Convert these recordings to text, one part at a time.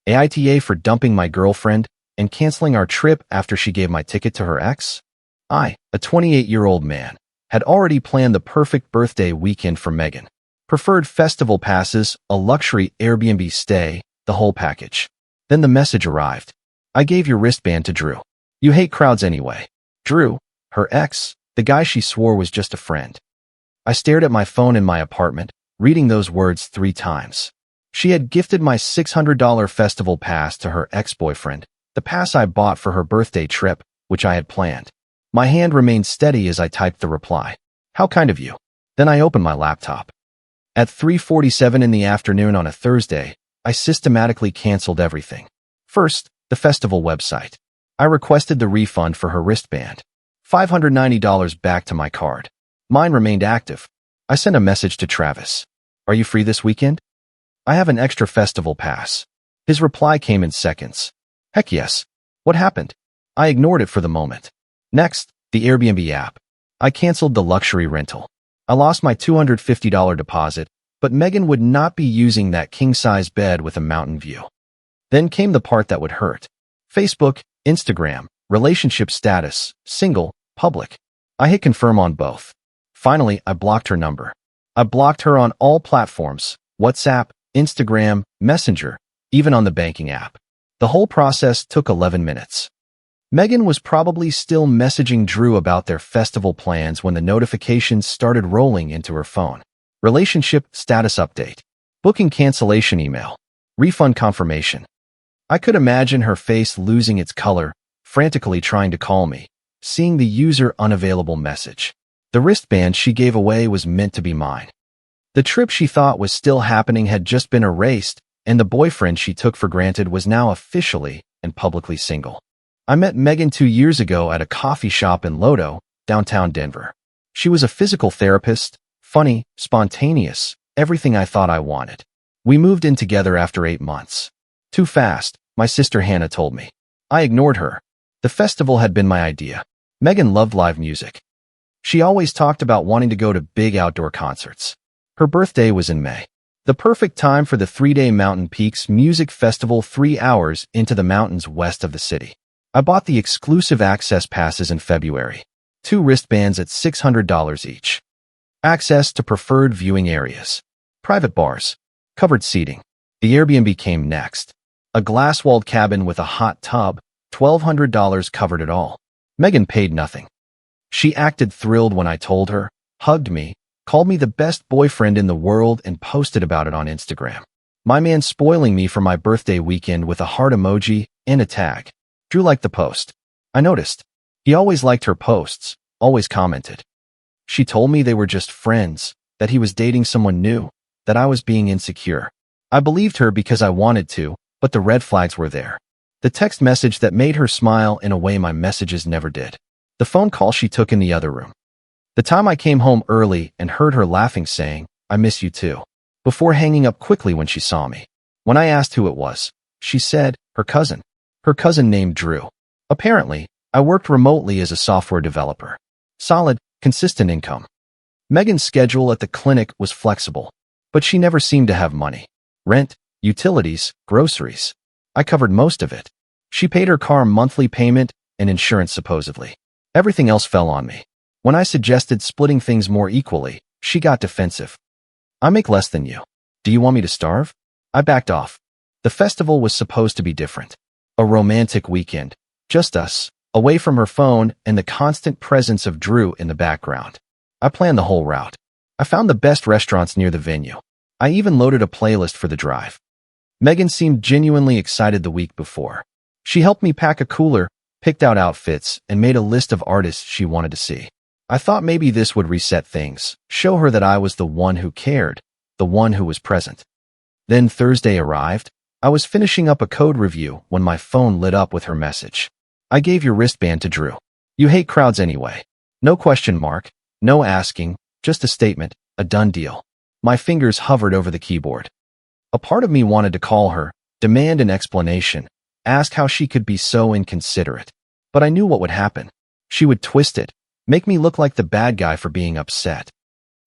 AITA for dumping my girlfriend and canceling our trip after she gave my ticket to her ex? I, a 28-year-old man, had already planned the perfect birthday weekend for Megan. Preferred festival passes, a luxury Airbnb stay, the whole package. Then the message arrived. I gave your wristband to Drew. You hate crowds anyway. Drew, her ex, the guy she swore was just a friend. I stared at my phone in my apartment, reading those words 3 times. She had gifted my $600 festival pass to her ex-boyfriend, the pass I bought for her birthday trip, which I had planned. My hand remained steady as I typed the reply. How kind of you. Then I opened my laptop. At 3:47 in the afternoon on a Thursday, I systematically canceled everything. First, the festival website. I requested the refund for her wristband. $590 back to my card. Mine remained active. I sent a message to Travis. Are you free this weekend? I have an extra festival pass. His reply came in seconds. Heck yes. What happened? I ignored it for the moment. Next, the Airbnb app. I canceled the luxury rental. I lost my $250 deposit, but Megan would not be using that king-size bed with a mountain view. Then came the part that would hurt. Facebook, Instagram, relationship status, single, public. I hit confirm on both. Finally, I blocked her number. I blocked her on all platforms, WhatsApp, Instagram, Messenger, even on the banking app. The whole process took 11 minutes. Megan was probably still messaging Drew about their festival plans when the notifications started rolling into her phone. Relationship status update. Booking cancellation email. Refund confirmation. I could imagine her face losing its color, frantically trying to call me, seeing the user unavailable message. The wristband she gave away was meant to be mine. The trip she thought was still happening had just been erased, and the boyfriend she took for granted was now officially and publicly single. I met Megan 2 years ago at a coffee shop in Lodo, downtown Denver. She was a physical therapist, funny, spontaneous, everything I thought I wanted. We moved in together after 8 months. Too fast, my sister Hannah told me. I ignored her. The festival had been my idea. Megan loved live music. She always talked about wanting to go to big outdoor concerts. Her birthday was in May. The perfect time for the 3-day Mountain Peaks Music Festival 3 hours into the mountains west of the city. I bought the exclusive access passes in February. 2 wristbands at $600 each. Access to preferred viewing areas. Private bars. Covered seating. The Airbnb came next. A glass-walled cabin with a hot tub, $1,200 covered it all. Megan paid nothing. She acted thrilled when I told her, hugged me, called me the best boyfriend in the world, and posted about it on Instagram. My man spoiling me for my birthday weekend with a heart emoji and a tag. Drew liked the post. I noticed. He always liked her posts, always commented. She told me they were just friends, that he was dating someone new, that I was being insecure. I believed her because I wanted to, but the red flags were there. The text message that made her smile in a way my messages never did. The phone call she took in the other room. The time I came home early and heard her laughing saying, I miss you too, before hanging up quickly when she saw me. When I asked who it was, she said, her cousin. Her cousin named Drew. Apparently, I worked remotely as a software developer. Solid, consistent income. Megan's schedule at the clinic was flexible, but she never seemed to have money. Rent, utilities, groceries. I covered most of it. She paid her car monthly payment and insurance supposedly. Everything else fell on me. When I suggested splitting things more equally, she got defensive. I make less than you. Do you want me to starve? I backed off. The festival was supposed to be different. A romantic weekend. Just us, away from her phone and the constant presence of Drew in the background. I planned the whole route. I found the best restaurants near the venue. I even loaded a playlist for the drive. Megan seemed genuinely excited the week before. She helped me pack a cooler, picked out outfits, and made a list of artists she wanted to see. I thought maybe this would reset things, show her that I was the one who cared, the one who was present. Then Thursday arrived. I was finishing up a code review when my phone lit up with her message. I gave your wristband to Drew. You hate crowds anyway. No question mark, no asking, just a statement, a done deal. My fingers hovered over the keyboard. A part of me wanted to call her, demand an explanation, ask how she could be so inconsiderate. But I knew what would happen. She would twist it, make me look like the bad guy for being upset.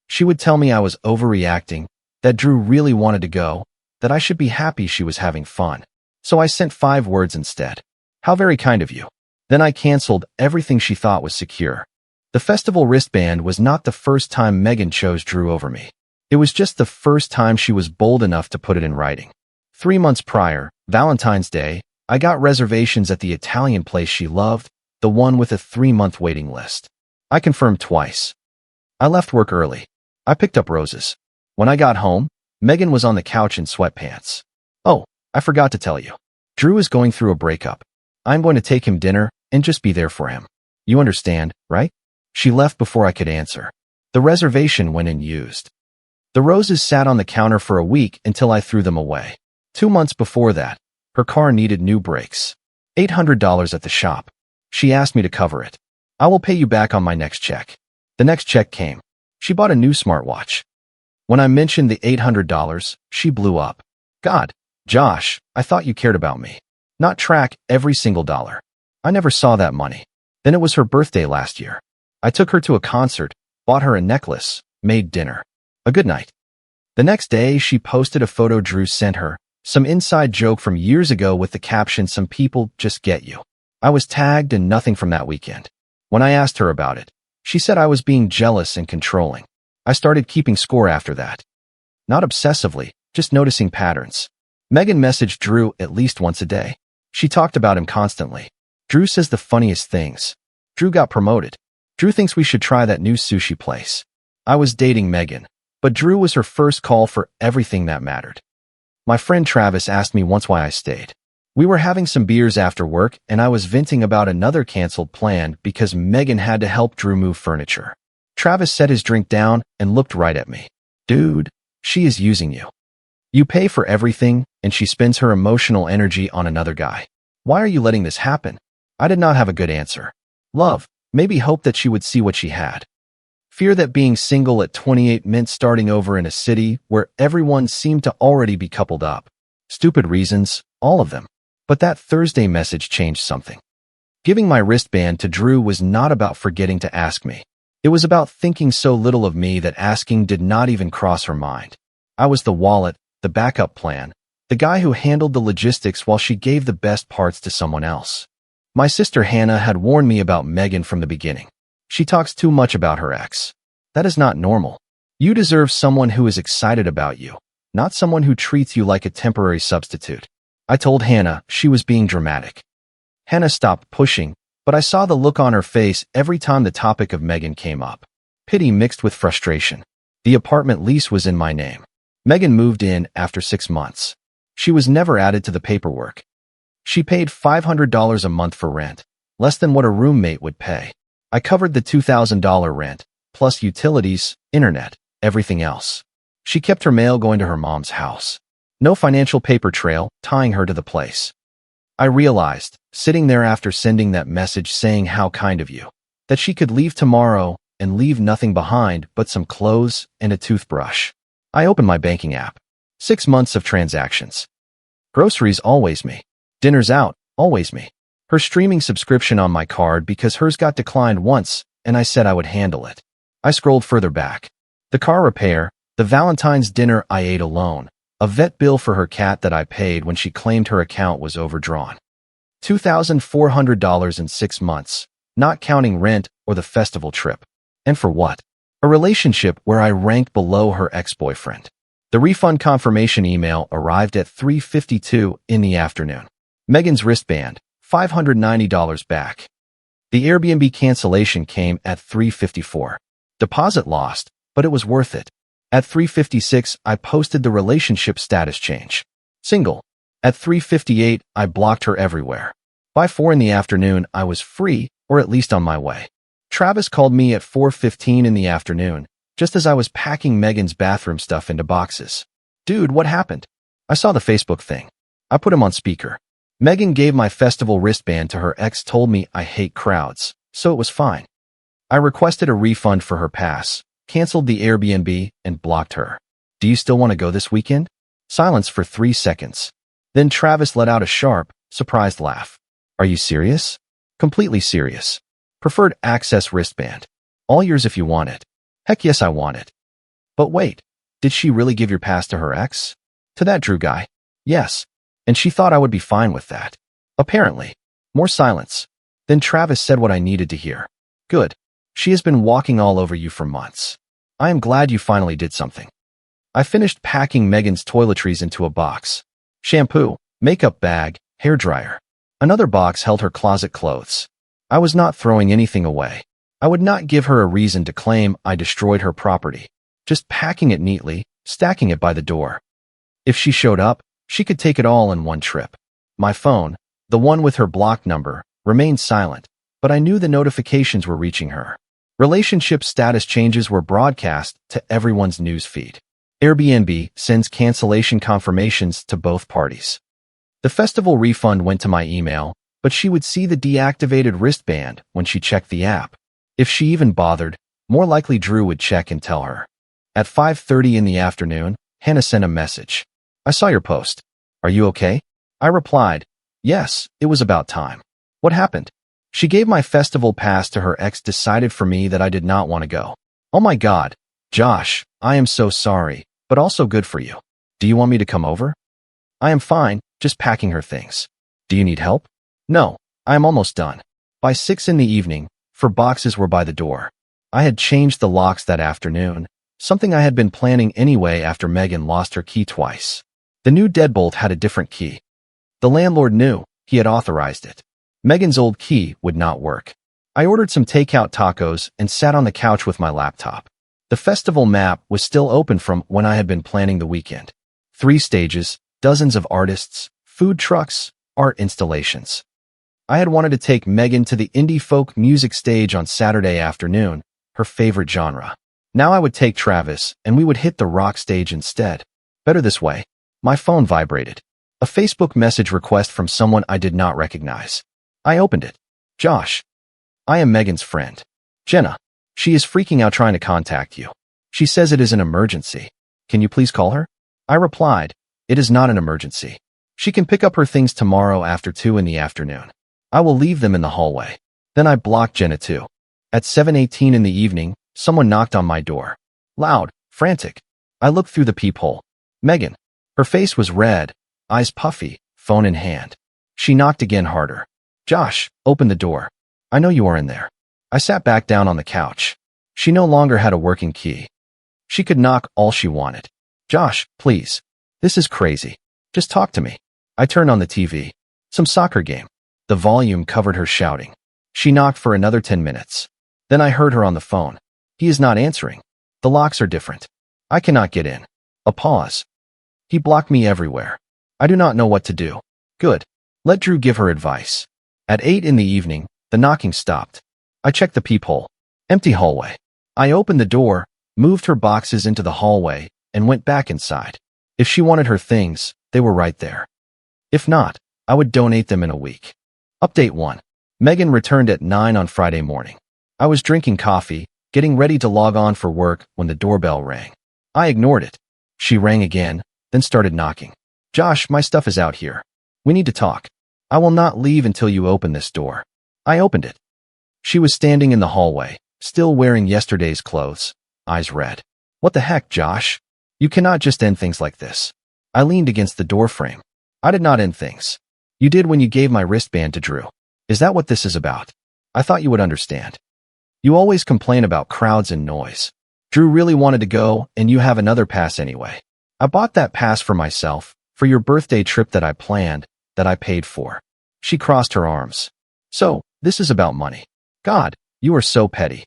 She would tell me I was overreacting, that Drew really wanted to go, that I should be happy she was having fun. So I sent 5 words instead. How very kind of you. Then I canceled everything she thought was secure. The festival wristband was not the first time Megan chose Drew over me. It was just the first time she was bold enough to put it in writing. 3 months prior, Valentine's Day, I got reservations at the Italian place she loved, the one with a 3-month waiting list. I confirmed twice. I left work early. I picked up roses. When I got home, Megan was on the couch in sweatpants. Oh, I forgot to tell you. Drew is going through a breakup. I'm going to take him dinner and just be there for him. You understand, right? She left before I could answer. The reservation went unused. The roses sat on the counter for a week until I threw them away. 2 months before that, her car needed new brakes. $800 at the shop. She asked me to cover it. I will pay you back on my next check. The next check came. She bought a new smartwatch. When I mentioned the $800, she blew up. God, Josh, I thought you cared about me. Not track every single dollar. I never saw that money. Then it was her birthday last year. I took her to a concert, bought her a necklace, made dinner. A good night. The next day, she posted a photo Drew sent her, some inside joke from years ago with the caption, "Some people just get you." I was tagged and nothing from that weekend. When I asked her about it, she said I was being jealous and controlling. I started keeping score after that. Not obsessively, just noticing patterns. Megan messaged Drew at least once a day. She talked about him constantly. Drew says the funniest things. Drew got promoted. Drew thinks we should try that new sushi place. I was dating Megan, but Drew was her first call for everything that mattered. My friend Travis asked me once why I stayed. We were having some beers after work, and I was venting about another canceled plan because Megan had to help Drew move furniture. Travis set his drink down and looked right at me. Dude, she is using you. You pay for everything, and she spends her emotional energy on another guy. Why are you letting this happen? I did not have a good answer. Love, maybe hope that she would see what she had. Fear that being single at 28 meant starting over in a city where everyone seemed to already be coupled up. Stupid reasons, all of them. But that Thursday message changed something. Giving my wristband to Drew was not about forgetting to ask me. It was about thinking so little of me that asking did not even cross her mind. I was the wallet, the backup plan, the guy who handled the logistics while she gave the best parts to someone else. My sister Hannah had warned me about Megan from the beginning. She talks too much about her ex. That is not normal. You deserve someone who is excited about you, not someone who treats you like a temporary substitute. I told Hannah she was being dramatic. Hannah stopped pushing, but I saw the look on her face every time the topic of Megan came up. Pity mixed with frustration. The apartment lease was in my name. Megan moved in after 6 months. She was never added to the paperwork. She paid $500 a month for rent, less than what a roommate would pay. I covered the $2,000 rent, plus utilities, internet, everything else. She kept her mail going to her mom's house. No financial paper trail tying her to the place. I realized, sitting there after sending that message saying how kind of you, that she could leave tomorrow and leave nothing behind but some clothes and a toothbrush. I opened my banking app. 6 months of transactions. Groceries, always me. Dinners out, always me. Her streaming subscription on my card because hers got declined once, and I said I would handle it. I scrolled further back. The car repair, the Valentine's dinner I ate alone, a vet bill for her cat that I paid when she claimed her account was overdrawn. $2,400 in 6 months, not counting rent or the festival trip. And for what? A relationship where I ranked below her ex-boyfriend. The refund confirmation email arrived at 3:52 in the afternoon. Megan's wristband, $590 back. The Airbnb cancellation came at 3:54. Deposit lost, but it was worth it. At 3:56, I posted the relationship status change. Single. At 3:58, I blocked her everywhere. By 4 in the afternoon, I was free, or at least on my way. Travis called me at 4:15 in the afternoon, just as I was packing Megan's bathroom stuff into boxes. Dude, what happened? I saw the Facebook thing. I put him on speaker. Megan gave my festival wristband to her ex, told me I hate crowds, so it was fine. I requested a refund for her pass, canceled the Airbnb, and blocked her. Do you still want to go this weekend? Silence for 3 seconds. Then Travis let out a sharp, surprised laugh. Are you serious? Completely serious. Preferred access wristband. All yours if you want it. Heck yes, I want it. But wait, did she really give your pass to her ex? To that Drew guy? Yes. and she thought I would be fine with that. Apparently. More silence. Then Travis said what I needed to hear. Good. She has been walking all over you for months. I am glad you finally did something. I finished packing Megan's toiletries into a box. Shampoo, makeup bag, hairdryer. Another box held her closet clothes. I was not throwing anything away. I would not give her a reason to claim I destroyed her property. Just packing it neatly, stacking it by the door. If she showed up, she could take it all in one trip. My phone, the one with her blocked number, remained silent, but I knew the notifications were reaching her. Relationship status changes were broadcast to everyone's news feed. Airbnb sends cancellation confirmations to both parties. The festival refund went to my email, but she would see the deactivated wristband when she checked the app. If she even bothered, more likely Drew would check and tell her. At 5:30 in the afternoon, Hannah sent a message. I saw your post. Are you okay? I replied, yes, it was about time. What happened? She gave my festival pass to her ex, decided for me that I did not want to go. Oh my God, Josh, I am so sorry, but also good for you. Do you want me to come over? I am fine, just packing her things. Do you need help? No, I am almost done. By 6 in the evening, her boxes were by the door. I had changed the locks that afternoon, something I had been planning anyway after Megan lost her key twice. The new deadbolt had a different key. The landlord knew, he had authorized it. Megan's old key would not work. I ordered some takeout tacos and sat on the couch with my laptop. The festival map was still open from when I had been planning the weekend. 3 stages, dozens of artists, food trucks, art installations. I had wanted to take Megan to the indie folk music stage on Saturday afternoon, her favorite genre. Now I would take Travis, and we would hit the rock stage instead. Better this way. My phone vibrated. A Facebook message request from someone I did not recognize. I opened it. Josh. I am Megan's friend. Jenna. She is freaking out trying to contact you. She says it is an emergency. Can you please call her? I replied, it is not an emergency. She can pick up her things tomorrow after 2 in the afternoon. I will leave them in the hallway. Then I blocked Jenna too. At 7:18 in the evening, someone knocked on my door. Loud, frantic. I looked through the peephole. Megan. Her face was red, eyes puffy, phone in hand. She knocked again harder. Josh, open the door. I know you are in there. I sat back down on the couch. She no longer had a working key. She could knock all she wanted. Josh, please. This is crazy. Just talk to me. I turned on the TV. Some soccer game. The volume covered her shouting. She knocked for another 10 minutes. Then I heard her on the phone. He is not answering. The locks are different. I cannot get in. A pause. He blocked me everywhere. I do not know what to do. Good. Let Drew give her advice. At 8 in the evening, the knocking stopped. I checked the peephole. Empty hallway. I opened the door, moved her boxes into the hallway, and went back inside. If she wanted her things, they were right there. If not, I would donate them in a week. Update 1. Megan returned at 9 on Friday morning. I was drinking coffee, getting ready to log on for work when the doorbell rang. I ignored it. She rang again, then started knocking. Josh, my stuff is out here. We need to talk. I will not leave until you open this door. I opened it. She was standing in the hallway, still wearing yesterday's clothes, eyes red. What the heck, Josh? You cannot just end things like this. I leaned against the door frame. I did not end things. You did when you gave my wristband to Drew. Is that what this is about? I thought you would understand. You always complain about crowds and noise. Drew really wanted to go, and you have another pass anyway. I bought that pass for myself, for your birthday trip that I planned, that I paid for. She crossed her arms. So, this is about money. God, you are so petty.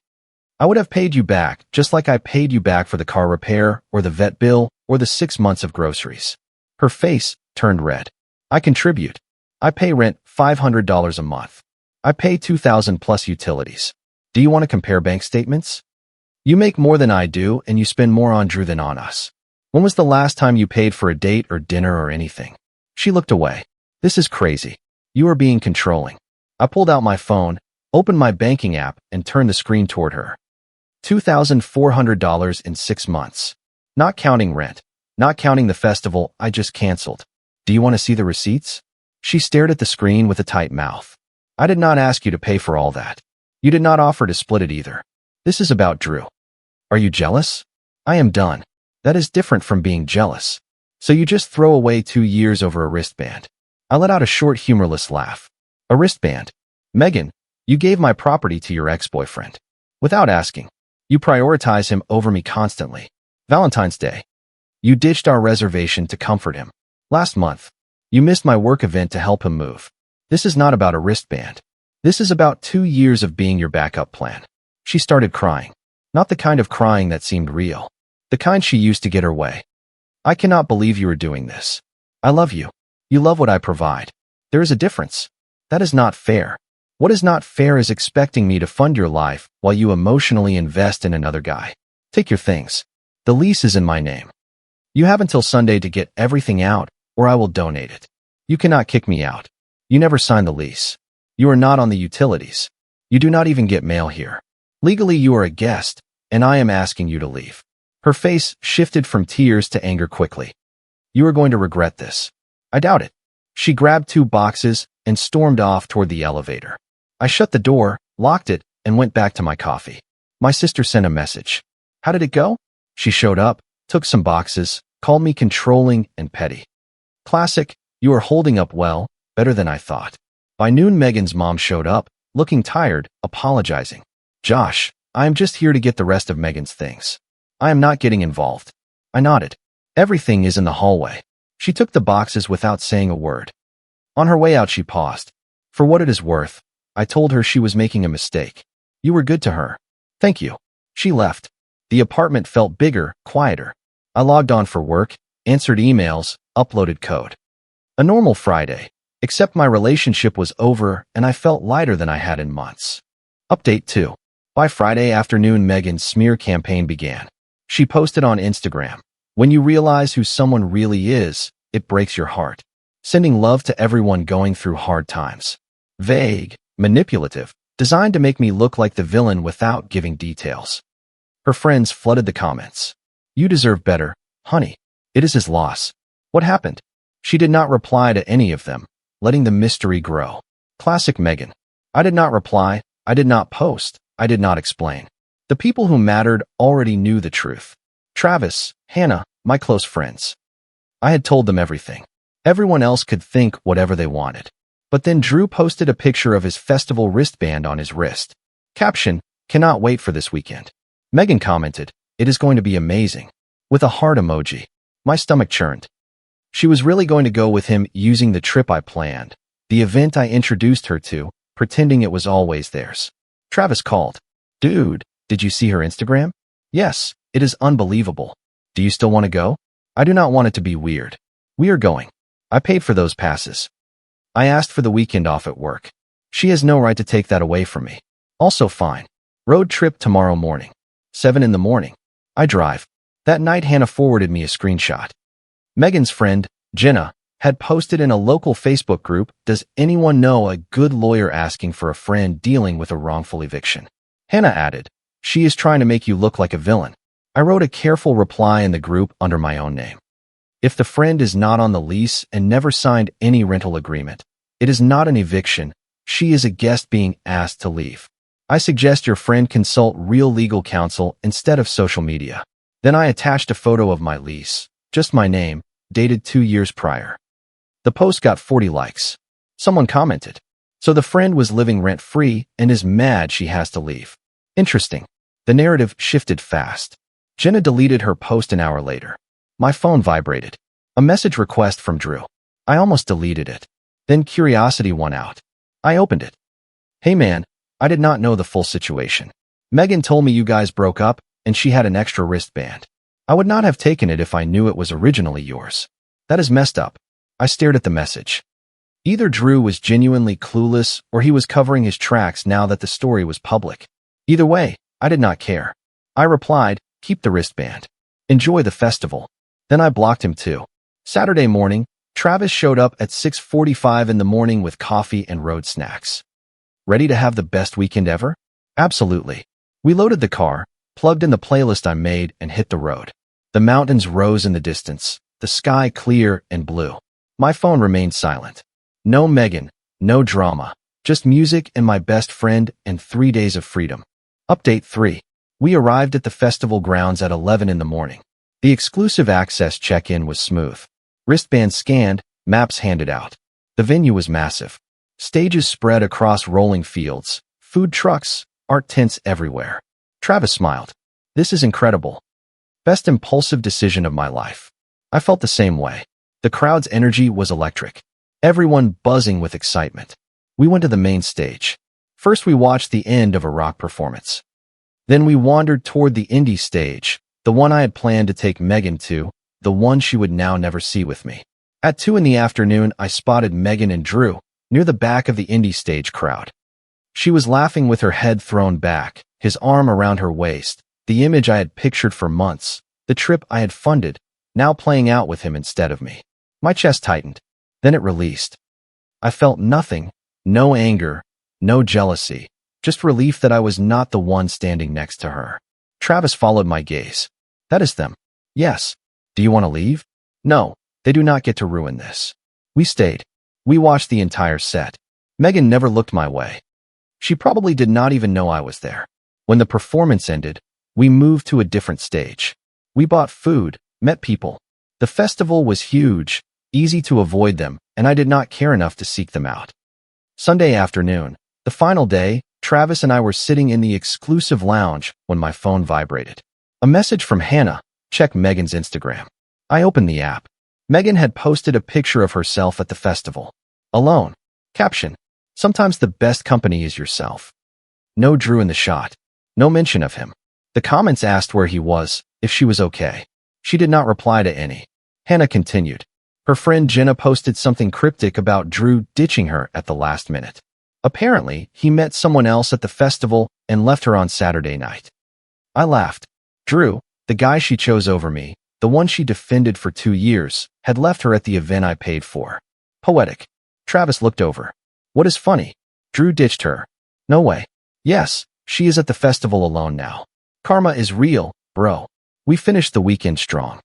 I would have paid you back, just like I paid you back for the car repair, or the vet bill, or the 6 months of groceries. Her face turned red. I contribute. I pay rent $500 a month. I pay $2,000 plus utilities. Do you want to compare bank statements? You make more than I do, and you spend more on Drew than on us. When was the last time you paid for a date or dinner or anything? She looked away. This is crazy. You are being controlling. I pulled out my phone, opened my banking app, and turned the screen toward her. $2,400 in 6 months. Not counting rent. Not counting the festival I just canceled. Do you want to see the receipts? She stared at the screen with a tight mouth. I did not ask you to pay for all that. You did not offer to split it either. This is about Drew. Are you jealous? I am done. That is different from being jealous. So you just throw away 2 years over a wristband. I let out a short, humorless laugh. A wristband? Megan, you gave my property to your ex-boyfriend. Without asking. You prioritize him over me constantly. Valentine's Day. You ditched our reservation to comfort him. Last month. You missed my work event to help him move. This is not about a wristband. This is about 2 years of being your backup plan. She started crying. Not the kind of crying that seemed real. The kind she used to get her way. I cannot believe you are doing this. I love you. You love what I provide. There is a difference. That is not fair. What is not fair is expecting me to fund your life while you emotionally invest in another guy. Take your things. The lease is in my name. You have until Sunday to get everything out, or I will donate it. You cannot kick me out. You never signed the lease. You are not on the utilities. You do not even get mail here. Legally, you are a guest, and I am asking you to leave. Her face shifted from tears to anger quickly. You are going to regret this. I doubt it. She grabbed 2 boxes and stormed off toward the elevator. I shut the door, locked it, and went back to my coffee. My sister sent a message. How did it go? She showed up, took some boxes, called me controlling and petty. Classic, you are holding up well, better than I thought. By noon, Megan's mom showed up, looking tired, apologizing. Josh, I am just here to get the rest of Megan's things. I am not getting involved. I nodded. Everything is in the hallway. She took the boxes without saying a word. On her way out, she paused. For what it is worth, I told her she was making a mistake. You were good to her. Thank you. She left. The apartment felt bigger, quieter. I logged on for work, answered emails, uploaded code. A normal Friday, except my relationship was over and I felt lighter than I had in months. Update 2. By Friday afternoon, Megan's smear campaign began. She posted on Instagram. When you realize who someone really is, it breaks your heart. Sending love to everyone going through hard times. Vague, manipulative, designed to make me look like the villain without giving details. Her friends flooded the comments. You deserve better, honey. It is his loss. What happened? She did not reply to any of them, letting the mystery grow. Classic Megan. I did not reply. I did not post. I did not explain. The people who mattered already knew the truth. Travis, Hannah, my close friends. I had told them everything. Everyone else could think whatever they wanted. But then Drew posted a picture of his festival wristband on his wrist. Caption, cannot wait for this weekend. Megan commented, it is going to be amazing. With a heart emoji. My stomach churned. She was really going to go with him using the trip I planned, the event I introduced her to, pretending it was always theirs. Travis called. Dude, did you see her Instagram? Yes, it is unbelievable. Do you still want to go? I do not want it to be weird. We are going. I paid for those passes. I asked for the weekend off at work. She has no right to take that away from me. Also fine. Road trip tomorrow morning. 7 in the morning. I drive. That night, Hannah forwarded me a screenshot. Megan's friend, Jenna, had posted in a local Facebook group, does anyone know a good lawyer asking for a friend dealing with a wrongful eviction? Hannah added, she is trying to make you look like a villain. I wrote a careful reply in the group under my own name. If the friend is not on the lease and never signed any rental agreement, it is not an eviction. She is a guest being asked to leave. I suggest your friend consult real legal counsel instead of social media. Then I attached a photo of my lease, just my name, dated 2 years prior. The post got 40 likes. Someone commented. So the friend was living rent-free and is mad she has to leave. Interesting. The narrative shifted fast. Jenna deleted her post an hour later. My phone vibrated. A message request from Drew. I almost deleted it. Then curiosity won out. I opened it. Hey man, I did not know the full situation. Megan told me you guys broke up and she had an extra wristband. I would not have taken it if I knew it was originally yours. That is messed up. I stared at the message. Either Drew was genuinely clueless or he was covering his tracks now that the story was public. Either way, I did not care. I replied, keep the wristband. Enjoy the festival. Then I blocked him too. Saturday morning, Travis showed up at 6:45 in the morning with coffee and road snacks. Ready to have the best weekend ever? Absolutely. We loaded the car, plugged in the playlist I made, and hit the road. The mountains rose in the distance, the sky clear and blue. My phone remained silent. No Megan, no drama, just music and my best friend and 3 days of freedom. Update 3. We arrived at the festival grounds at 11 in the morning. The exclusive access check-in was smooth. Wristband scanned, maps handed out. The venue was massive. Stages spread across rolling fields, food trucks, art tints everywhere. Travis smiled. This is incredible. Best impulsive decision of my life. I felt the same way. The crowd's energy was electric. Everyone buzzing with excitement. We went to the main stage. First we watched the end of a rock performance. Then we wandered toward the indie stage, the one I had planned to take Megan to, the one she would now never see with me. At 2 in the afternoon, I spotted Megan and Drew near the back of the indie stage crowd. She was laughing with her head thrown back, his arm around her waist, the image I had pictured for months, the trip I had funded, now playing out with him instead of me. My chest tightened. Then it released. I felt nothing, no anger, no jealousy, just relief that I was not the one standing next to her. Travis followed my gaze. That is them. Yes. Do you want to leave? No, they do not get to ruin this. We stayed. We watched the entire set. Megan never looked my way. She probably did not even know I was there. When the performance ended, we moved to a different stage. We bought food, met people. The festival was huge, easy to avoid them, and I did not care enough to seek them out. Sunday afternoon, the final day, Travis and I were sitting in the exclusive lounge when my phone vibrated. A message from Hannah. Check Megan's Instagram. I opened the app. Megan had posted a picture of herself at the festival. Alone. Caption. Sometimes the best company is yourself. No Drew in the shot. No mention of him. The comments asked where he was, if she was okay. She did not reply to any. Hannah continued. Her friend Jenna posted something cryptic about Drew ditching her at the last minute. Apparently, he met someone else at the festival and left her on Saturday night. I laughed. Drew, the guy she chose over me, the one she defended for 2 years, had left her at the event I paid for. Poetic. Travis looked over. What is funny? Drew ditched her. No way. Yes, she is at the festival alone now. Karma is real, bro. We finished the weekend strong.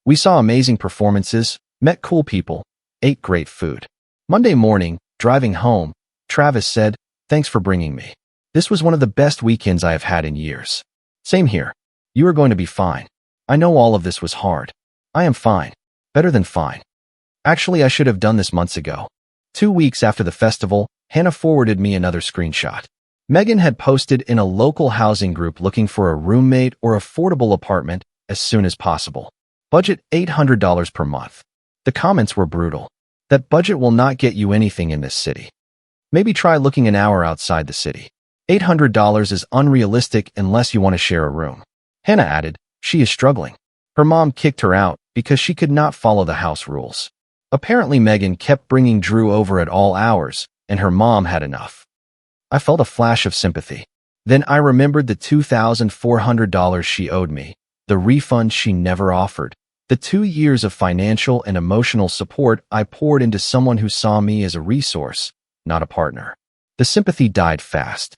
We saw amazing performances, met cool people, ate great food. Monday morning, driving home, Travis said, thanks for bringing me. This was one of the best weekends I have had in years. Same here. You are going to be fine. I know all of this was hard. I am fine. Better than fine. Actually, I should have done this months ago. 2 weeks after the festival, Hannah forwarded me another screenshot. Megan had posted in a local housing group looking for a roommate or affordable apartment as soon as possible. Budget $800 per month. The comments were brutal. That budget will not get you anything in this city. Maybe try looking an hour outside the city. $800 is unrealistic unless you want to share a room. Hannah added, she is struggling. Her mom kicked her out because she could not follow the house rules. Apparently Megan kept bringing Drew over at all hours, and her mom had enough. I felt a flash of sympathy. Then I remembered the $2,400 she owed me, the refund she never offered, the 2 years of financial and emotional support I poured into someone who saw me as a resource, not a partner. The sympathy died fast.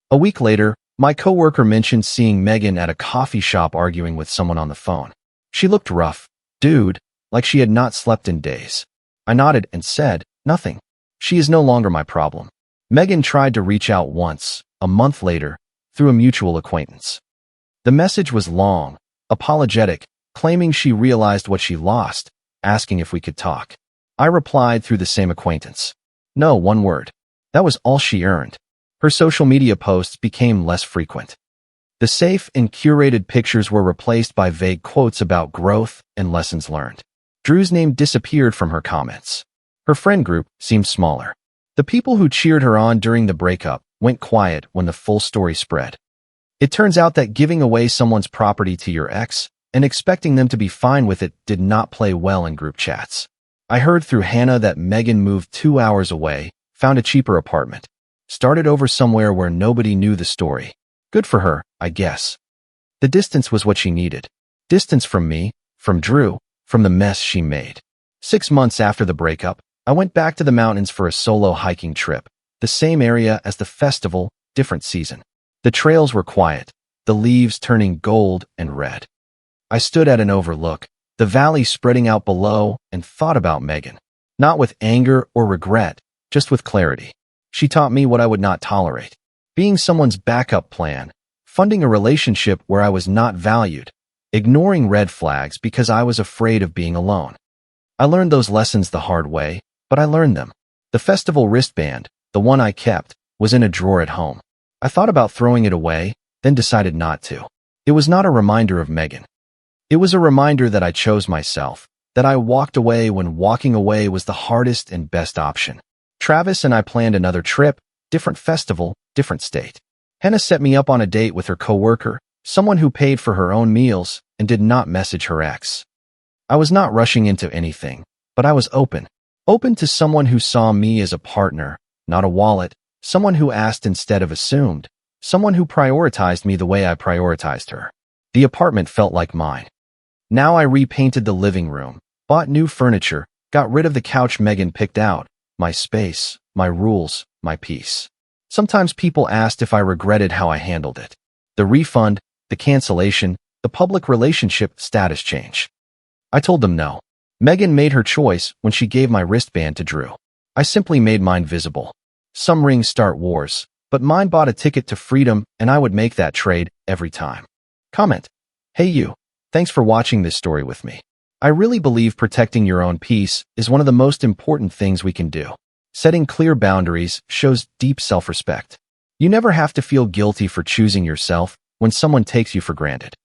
A week later, my coworker mentioned seeing Megan at a coffee shop arguing with someone on the phone. She looked rough, dude, like she had not slept in days. I nodded and said, nothing. She is no longer my problem. Megan tried to reach out once, a month later, through a mutual acquaintance. The message was long, apologetic, claiming she realized what she lost, asking if we could talk. I replied through the same acquaintance. No, one word. That was all she earned. Her social media posts became less frequent. The safe and curated pictures were replaced by vague quotes about growth and lessons learned. Drew's name disappeared from her comments. Her friend group seemed smaller. The people who cheered her on during the breakup went quiet when the full story spread. It turns out that giving away someone's property to your ex and expecting them to be fine with it did not play well in group chats. I heard through Hannah that Megan moved 2 hours away, found a cheaper apartment, started over somewhere where nobody knew the story. Good for her, I guess. The distance was what she needed. Distance from me, from Drew, from the mess she made. 6 months after the breakup, I went back to the mountains for a solo hiking trip, the same area as the festival, different season. The trails were quiet, the leaves turning gold and red. I stood at an overlook, the valley spreading out below, and thought about Megan. Not with anger or regret, just with clarity. She taught me what I would not tolerate. Being someone's backup plan, funding a relationship where I was not valued, ignoring red flags because I was afraid of being alone. I learned those lessons the hard way, but I learned them. The festival wristband, the one I kept, was in a drawer at home. I thought about throwing it away, then decided not to. It was not a reminder of Megan. It was a reminder that I chose myself, that I walked away when walking away was the hardest and best option. Travis and I planned another trip, different festival, different state. Hannah set me up on a date with her coworker, someone who paid for her own meals and did not message her ex. I was not rushing into anything, but I was open. Open to someone who saw me as a partner, not a wallet, someone who asked instead of assumed, someone who prioritized me the way I prioritized her. The apartment felt like mine. Now I repainted the living room, bought new furniture, got rid of the couch Megan picked out, my space, my rules, my peace. Sometimes people asked if I regretted how I handled it. The refund, the cancellation, the public relationship status change. I told them no. Megan made her choice when she gave my wristband to Drew. I simply made mine visible. Some rings start wars, but mine bought a ticket to freedom, and I would make that trade every time. Comment. Hey you, thanks for watching this story with me. I really believe protecting your own peace is one of the most important things we can do. Setting clear boundaries shows deep self-respect. You never have to feel guilty for choosing yourself when someone takes you for granted.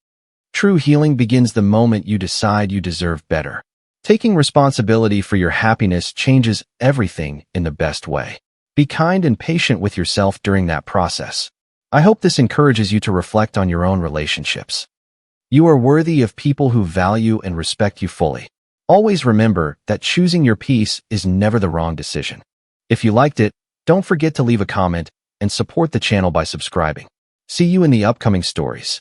True healing begins the moment you decide you deserve better. Taking responsibility for your happiness changes everything in the best way. Be kind and patient with yourself during that process. I hope this encourages you to reflect on your own relationships. You are worthy of people who value and respect you fully. Always remember that choosing your peace is never the wrong decision. If you liked it, don't forget to leave a comment and support the channel by subscribing. See you in the upcoming stories.